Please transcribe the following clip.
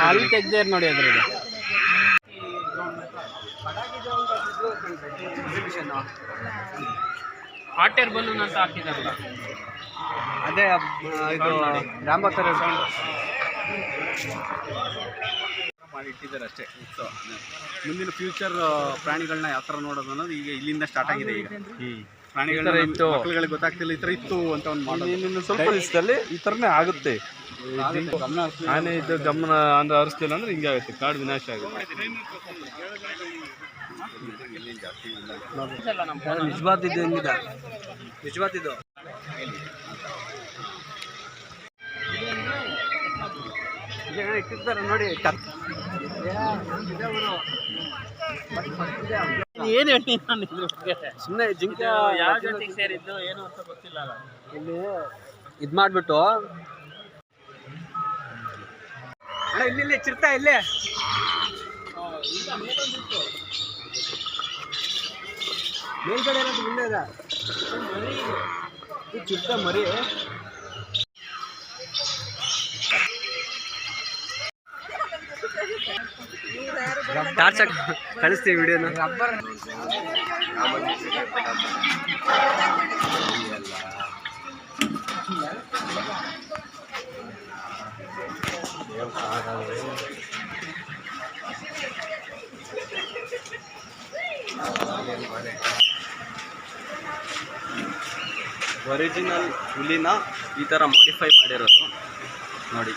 ಅಲ್ಲಿ ತೆಗ್ದೇರ್ ನೋಡಿ ಅದ್ರಲ್ಲಿ ಹಾಟ್ ಏರ್ ಬಲೂನ್ ಅಂತ ಹಾಕಿದಾರಲ್ಲ ಅದೇ ಇದು ರಾಂಬಾಕರ್ ಮಾಡಿ ಇಟ್ಟಿದ್ದಾರೆ ಅಷ್ಟೇ. ಸೊ ಮುಂದಿನ ಫ್ಯೂಚರ್ ಪ್ರಾಣಿಗಳನ್ನ ಯಾವ ಥರ ನೋಡೋದು ಅನ್ನೋದು ಈಗ ಇಲ್ಲಿಂದ ಸ್ಟಾರ್ಟ್ ಆಗಿದೆ. ಈಗ ಪ್ರಾಣಿಗಳ ಇತ್ತು ಮಕ್ಕಳುಗಳಿಗೆ ಗೊತ್ತಾಗ್ತಿಲ್ಲ ಈ ಥರ ಇತ್ತು ಅಂತ ಒಂದು ಮಾಡೋದು. ಇನ್ನು ಸ್ವಲ್ಪ ದಿವಸದಲ್ಲಿ ಈ ಥರನೇ ಆಗುತ್ತೆ. ಆನೆ ಇದು ಗಮನ ಅಂದ್ರೆ ಹರಿಸ್ತಿಲ್ಲ ಅಂದ್ರೆ ಹಿಂಗೆ ಆಗುತ್ತೆ, ಕಾಡು ವಿನಾಶ ಆಗುತ್ತೆ. ನಿಜವಾದಿದ್ದು ಹೆಂಗಿದೆ, ನಿಜವಾದಿದ್ದು ಇಟ್ಟಿರ್ತಾರೆ ನೋಡಿ. ಏನು ಹೇಳ್ತೀನಿ ನಾನು ಸುಮ್ಮನೆ ಜಿಂಕೆ ಯಾವ ಜೊತೆಗೆ ಸೇರಿದ್ದು ಏನು ಅಂತ ಗೊತ್ತಿಲ್ಲ. ಇಲ್ಲಿ ಇದು ಮಾಡಿಬಿಟ್ಟು ಅಣ್ಣ ಇಲ್ಲಿ ಚಿರ್ತಾ ಇಲ್ಲೇ ಮೇಲ್ಗಡೆ ಏನಾದ್ರು ಮುಂದೆ ಇದೆ ಚಿರ್ತಾ ಮರಿ. ಟಾರ್ಚ್ ಕಳಿಸ್ತೀವಿ ವಿಡಿಯೋನ. ಒರಿಜಿನಲ್ ಹುಲಿನ ಈ ಥರ ಮಾಡಿಫೈ ಮಾಡಿರೋದು ನೋಡಿ.